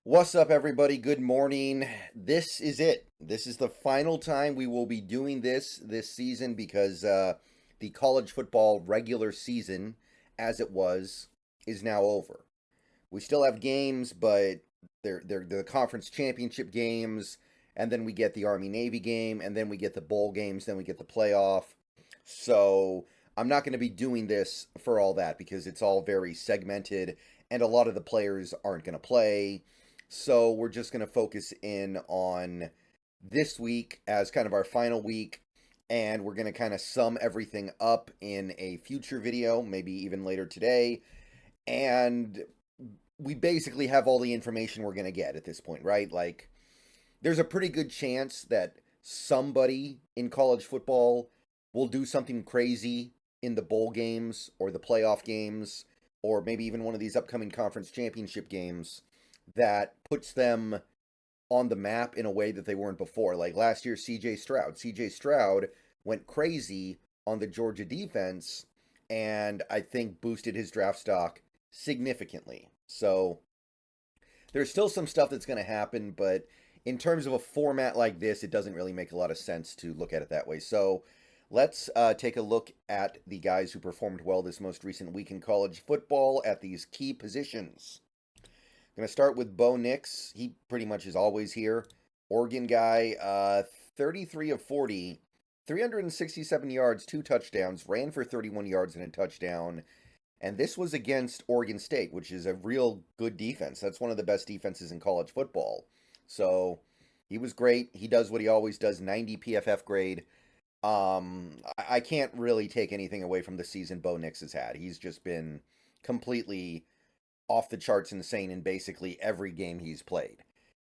What's up, everybody? Good morning. This is it. This is the final time we will be doing this season because the college football regular season, as it was, is now over. We still have games, but they're the conference championship games, and then we get the Army Navy game, and then we get the bowl games, then we get the playoff. So I'm not going to be doing this for all that because it's all very segmented, and a lot of the players aren't going to play. So we're just going to focus in on this week as kind of our final week, and we're going to kind of sum everything up in a future video, maybe even later today. And we basically have all the information we're going to get at this point, right? Like, there's a pretty good chance that somebody in college football will do something crazy in the bowl games or the playoff games, or maybe even one of these upcoming conference championship games that puts them on the map in a way that they weren't before. Like last year, CJ Stroud. CJ Stroud went crazy on the Georgia defense and I think boosted his draft stock significantly. So there's still some stuff that's going to happen, but in terms of a format like this, it doesn't really make a lot of sense to look at it that way. So let's take a look at the guys who performed well this most recent week in college football at these key positions. Going to start with Bo Nix. He pretty much is always here. Oregon guy, 33 of 40, 367 yards, 2 touchdowns, ran for 31 yards and a touchdown. And this was against Oregon State, which is a real good defense. That's one of the best defenses in college football. So he was great. He does what he always does, 90 PFF grade. I can't really take anything away from the season Bo Nix has had. He's just been completely off the charts insane in basically every game he's played.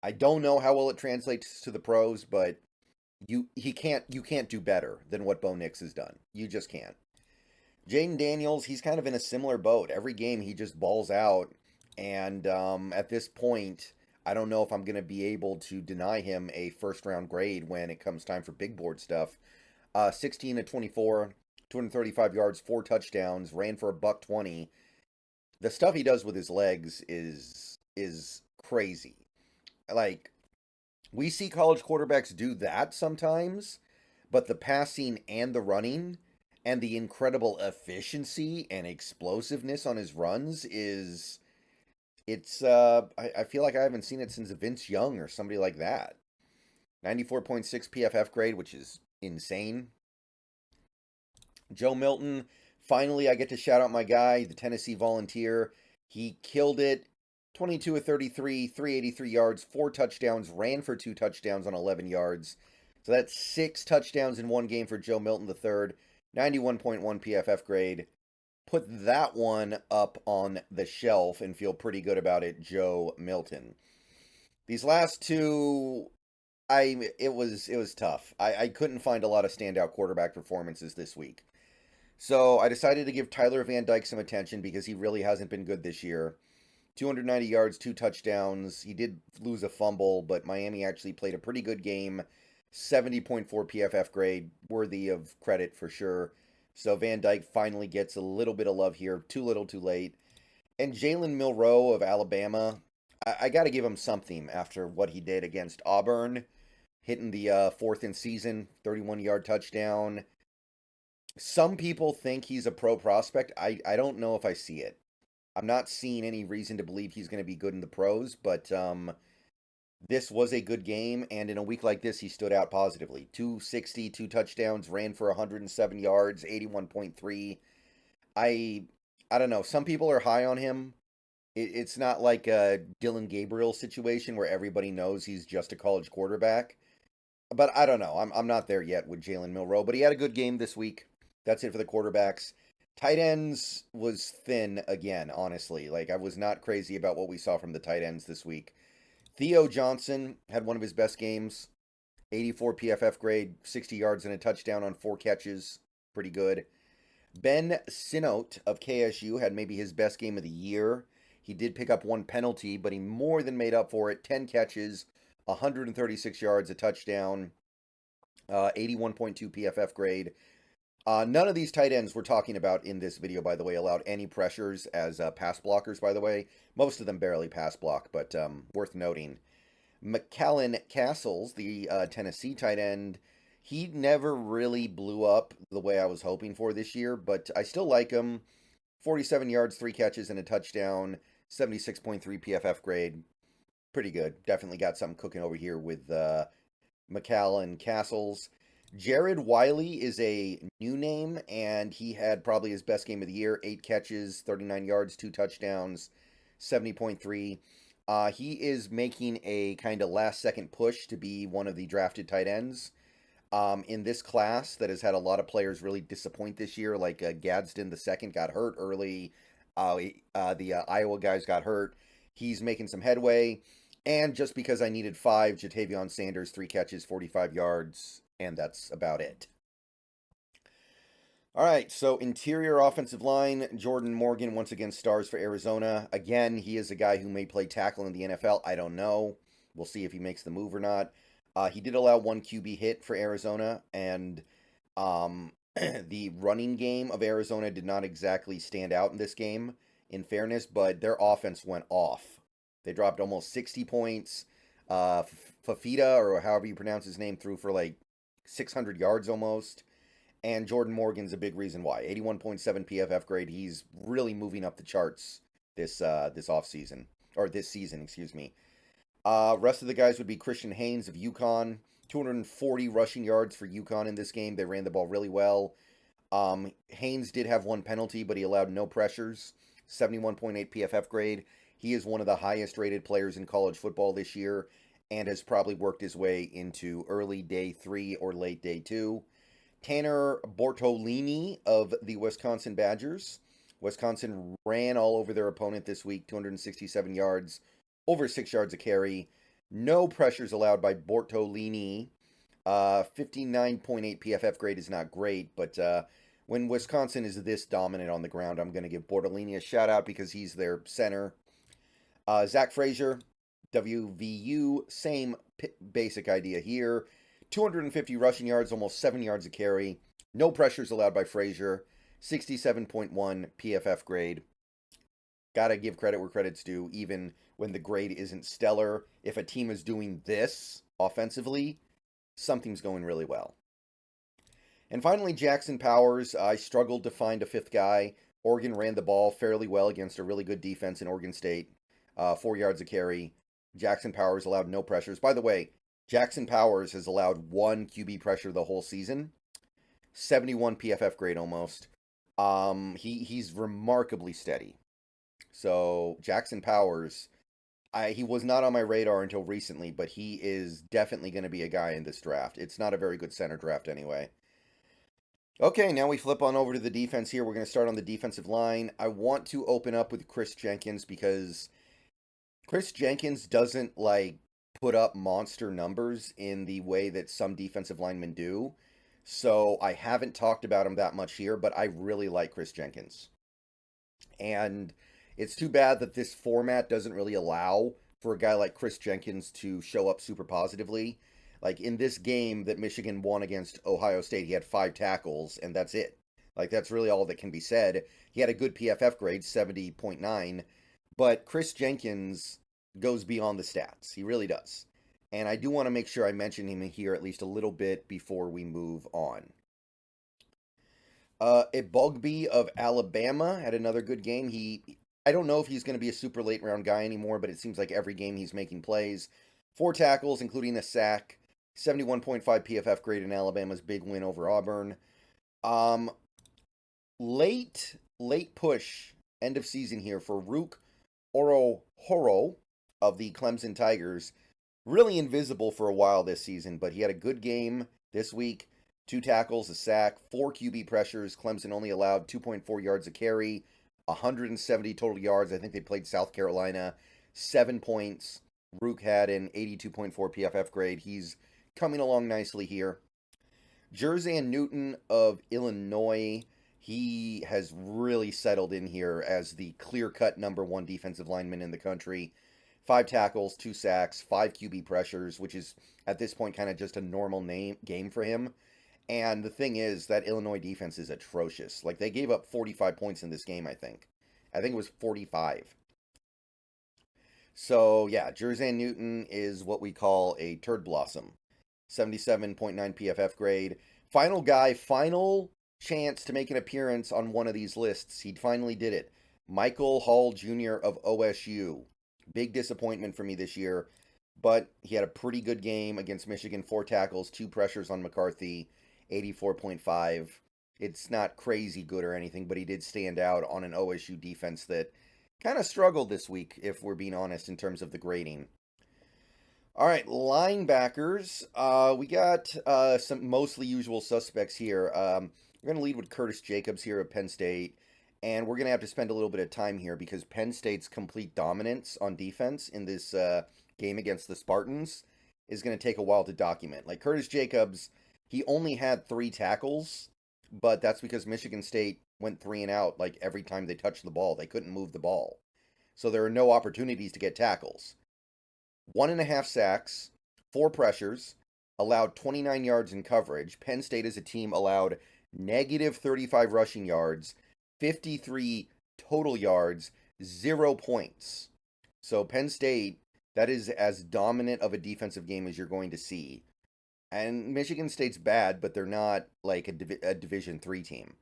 I don't know how well it translates to the pros, but you can't do better than what Bo Nix has done. You just can't. Jaden Daniels, he's kind of in a similar boat. Every game he just balls out, and at this point, I don't know if I'm going to be able to deny him a first round grade when it comes time for big board stuff. 16 to 24, 235 yards, 4 touchdowns, ran for a $120. The stuff he does with his legs is crazy. Like, we see college quarterbacks do that sometimes, but the passing and the running and the incredible efficiency and explosiveness on his runs is it's I feel like I haven't seen it since Vince Young or somebody like that. 94.6 PFF grade, which is insane. Joe Milton, finally I get to shout out my guy, the Tennessee Volunteer. He killed it. 22 of 33, 383 yards, 4 touchdowns, ran for 2 touchdowns on 11 yards. So that's 6 touchdowns in one game for Joe Milton III. 91.1 PFF grade. Put that one up on the shelf and feel pretty good about it, Joe Milton. These last two, it was tough. I couldn't find a lot of standout quarterback performances this week. So I decided to give Tyler Van Dyke some attention because he really hasn't been good this year. 290 yards, 2 touchdowns. He did lose a fumble, but Miami actually played a pretty good game. 70.4 PFF grade, worthy of credit for sure. So Van Dyke finally gets a little bit of love here. Too little, too late. And Jalen Milroe of Alabama, I got to give him something after what he did against Auburn, hitting the 4th in season, 31-yard touchdown. Some people think he's a pro prospect. I don't know if I see it. I'm not seeing any reason to believe he's going to be good in the pros, but this was a good game, and in a week like this, he stood out positively. 260, 2 touchdowns, ran for 107 yards, 81.3. I don't know. Some people are high on him. It's not like a Dylan Gabriel situation where everybody knows he's just a college quarterback. But I don't know. I'm not there yet with Jalen Milroe, but he had a good game this week. That's it for the quarterbacks. Tight ends was thin again, honestly. Like, I was not crazy about what we saw from the tight ends this week. Theo Johnson had one of his best games. 84 PFF grade, 60 yards and a touchdown on 4 catches. Pretty good. Ben Sinote of KSU had maybe his best game of the year. He did pick up 1 penalty, but he more than made up for it. 10 catches, 136 yards, a touchdown, 81.2 PFF grade. None of these tight ends we're talking about in this video, by the way, allowed any pressures as pass blockers, by the way. Most of them barely pass block, but worth noting. McAllen Castles, the Tennessee tight end, he never really blew up the way I was hoping for this year, but I still like him. 47 yards, 3 catches, and a touchdown, 76.3 PFF grade. Pretty good. Definitely got something cooking over here with McAllen Castles. Jared Wiley is a new name, and he had probably his best game of the year. 8 catches, 39 yards, 2 touchdowns, 70.3. He is making a kind of last-second push to be one of the drafted tight ends. In this class that has had a lot of players really disappoint this year, like Gadsden the second got hurt early. The Iowa guys got hurt. He's making some headway. And just because I needed 5, Jatavion Sanders, 3 catches, 45 yards, and that's about it. All right, so interior offensive line, Jordan Morgan once again stars for Arizona. Again, he is a guy who may play tackle in the NFL. I don't know. We'll see if he makes the move or not. He did allow 1 QB hit for Arizona, and the running game of Arizona did not exactly stand out in this game, in fairness, but their offense went off. They dropped almost 60 points. Fafita, or however you pronounce his name, threw for like 600 yards almost. And Jordan Morgan's a big reason why. 81.7 PFF grade. He's really moving up the charts this offseason. Or this season, excuse me. Rest of the guys would be Christian Haynes of UConn. 240 rushing yards for UConn in this game. They ran the ball really well. Haynes did have 1 penalty, but he allowed no pressures. 71.8 PFF grade. He is one of the highest rated players in college football this year and has probably worked his way into early day 3 or late day 2. Tanner Bortolini of the Wisconsin Badgers. Wisconsin ran all over their opponent this week, 267 yards, over 6 yards a carry. No pressures allowed by Bortolini. 59.8 PFF grade is not great, but when Wisconsin is this dominant on the ground, I'm going to give Bortolini a shout out because he's their center. Zach Frazier, WVU, same basic idea here. 250 rushing yards, almost 7 yards a carry. No pressures allowed by Frazier. 67.1 PFF grade. Gotta give credit where credit's due, even when the grade isn't stellar. If a team is doing this offensively, something's going really well. And finally, Jackson Powers. I struggled to find a 5th guy. Oregon ran the ball fairly well against a really good defense in Oregon State. 4 yards a carry. Jackson Powers allowed no pressures. By the way, Jackson Powers has allowed 1 QB pressure the whole season. 71 PFF grade almost. He's remarkably steady. So Jackson Powers, he was not on my radar until recently, but he is definitely going to be a guy in this draft. It's not a very good center draft anyway. Okay, now we flip on over to the defense here. We're going to start on the defensive line. I want to open up with Chris Jenkins because Chris Jenkins doesn't put up monster numbers in the way that some defensive linemen do. So I haven't talked about him that much here, but I really like Chris Jenkins. And it's too bad that this format doesn't really allow for a guy like Chris Jenkins to show up super positively. Like in this game that Michigan won against Ohio State, he had 5 tackles, and that's it. That's really all that can be said. He had a good PFF grade, 70.9, but Chris Jenkins goes beyond the stats. He really does. And I do want to make sure I mention him here at least a little bit before we move on. Ibogbe of Alabama had another good game. I don't know if he's going to be a super late round guy anymore, but it seems like every game he's making plays. 4 tackles, including a sack. 71.5 PFF grade in Alabama's big win over Auburn. Late push, end of season here for Rook Orohoro of the Clemson Tigers. Really invisible for a while this season, but he had a good game this week. 2 tackles, a sack, 4 QB pressures. Clemson only allowed 2.4 yards a carry, 170 total yards. I think they played South Carolina. 7 points. Rook had an 82.4 PFF grade. He's coming along nicely here. Jerzan Newton of Illinois. He has really settled in here as the clear-cut number 1 defensive lineman in the country. 5 tackles, 2 sacks, 5 QB pressures, which is at this point kind of just a normal game for him. And the thing is that Illinois defense is atrocious. Like, they gave up 45 points in this game, I think. I think it was 45. So, yeah, Jerzan Newton is what we call a turd blossom. 77.9 PFF grade. Final guy, final chance to make an appearance on one of these lists. He finally did it. Michael Hall Jr. of OSU. Big disappointment for me this year, but he had a pretty good game against Michigan. 4 tackles, 2 pressures on McCarthy, 84.5. It's not crazy good or anything, but he did stand out on an OSU defense that kind of struggled this week, if we're being honest, in terms of the grading. All right, linebackers. We got some mostly usual suspects here. We're going to lead with Curtis Jacobs here at Penn State, and we're going to have to spend a little bit of time here because Penn State's complete dominance on defense in this game against the Spartans is going to take a while to document. Like, Curtis Jacobs, he only had 3 tackles, but that's because Michigan State went 3 and out like every time they touched the ball. They couldn't move the ball. So there are no opportunities to get tackles. 1.5 sacks, 4 pressures, allowed 29 yards in coverage. Penn State as a team allowed negative 35 rushing yards, 53 total yards, 0 points. So Penn State, that is as dominant of a defensive game as you're going to see. And Michigan State's bad, but they're not like a Division III team.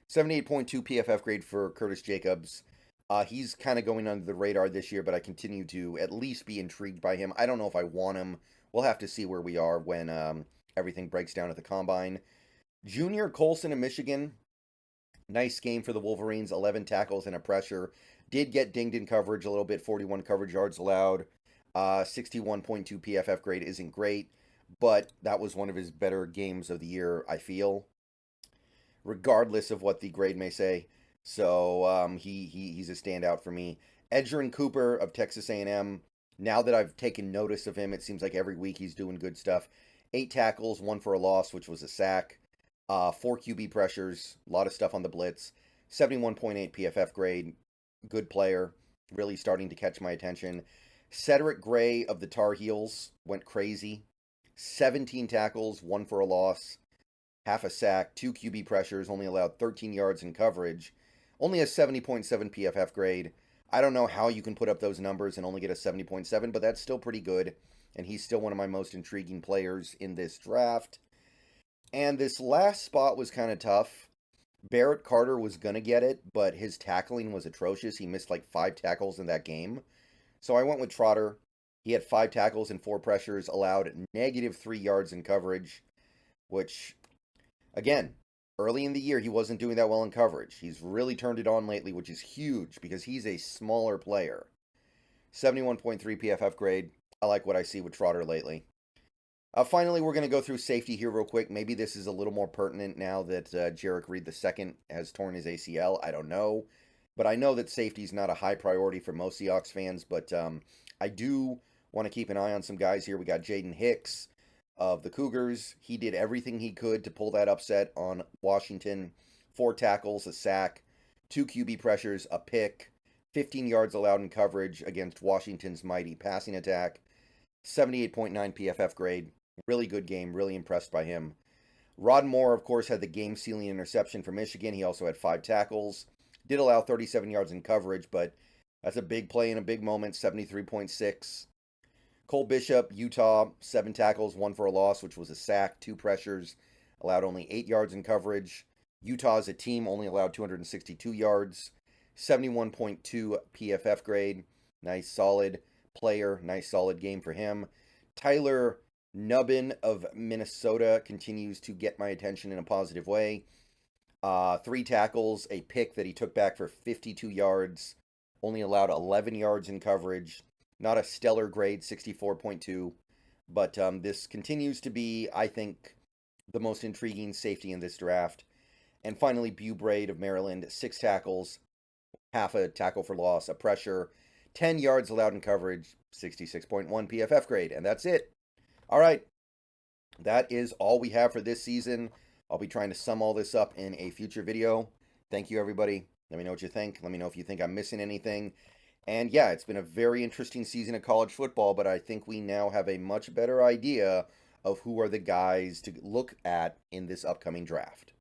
78.2 PFF grade for Curtis Jacobs. He's kind of going under the radar this year, but I continue to at least be intrigued by him. I don't know if I want him. We'll have to see where we are when everything breaks down at the Combine. Junior Colson of Michigan. Nice game for the Wolverines. 11 tackles and a pressure. Did get dinged in coverage a little bit. 41 coverage yards allowed. 61.2 PFF grade isn't great, but that was one of his better games of the year, I feel, regardless of what the grade may say. So he's a standout for me. Edgerrin Cooper of Texas A&M. Now that I've taken notice of him, it seems like every week he's doing good stuff. 8 tackles, 1 for a loss, which was a sack. 4 QB pressures, a lot of stuff on the blitz. 71.8 PFF grade, good player, really starting to catch my attention. Cedric Gray of the Tar Heels went crazy. 17 tackles, 1 for a loss, half a sack, 2 QB pressures, only allowed 13 yards in coverage. Only a 70.7 PFF grade. I don't know how you can put up those numbers and only get a 70.7, but that's still pretty good. And he's still one of my most intriguing players in this draft. And this last spot was kind of tough. Barrett Carter was going to get it, but his tackling was atrocious. He missed like 5 tackles in that game. So I went with Trotter. He had 5 tackles and 4 pressures, allowed negative 3 yards in coverage, which, again, early in the year, he wasn't doing that well in coverage. He's really turned it on lately, which is huge because he's a smaller player. 71.3 PFF grade. I like what I see with Trotter lately. Finally, we're going to go through safety here real quick. Maybe this is a little more pertinent now that Jarek Reed II has torn his ACL. I don't know. But I know that safety is not a high priority for most Seahawks fans. But I do want to keep an eye on some guys here. We got Jaden Hicks of the Cougars. He did everything he could to pull that upset on Washington. 4 tackles, a sack, 2 QB pressures, a pick, 15 yards allowed in coverage against Washington's mighty passing attack. 78.9 PFF grade. Really good game. Really impressed by him. Rod Moore, of course, had the game-sealing interception for Michigan. He also had 5 tackles. Did allow 37 yards in coverage, but that's a big play in a big moment. 73.6. Cole Bishop, Utah, 7 tackles, 1 for a loss, which was a sack, 2 pressures, allowed only 8 yards in coverage. Utah as a team only allowed 262 yards. 71.2 PFF grade. Nice, solid player. Nice, solid game for him. Tyler Nubbin of Minnesota continues to get my attention in a positive way. 3 tackles, a pick that he took back for 52 yards. Only allowed 11 yards in coverage. Not a stellar grade, 64.2. But this continues to be, I think, the most intriguing safety in this draft. And finally, Bew Braid of Maryland, 6 tackles, half a tackle for loss, a pressure, 10 yards allowed in coverage, 66.1 PFF grade. And that's it. All right. That is all we have for this season. I'll be trying to sum all this up in a future video. Thank you, everybody. Let me know what you think. Let me know if you think I'm missing anything. And yeah, it's been a very interesting season of college football, but I think we now have a much better idea of who are the guys to look at in this upcoming draft.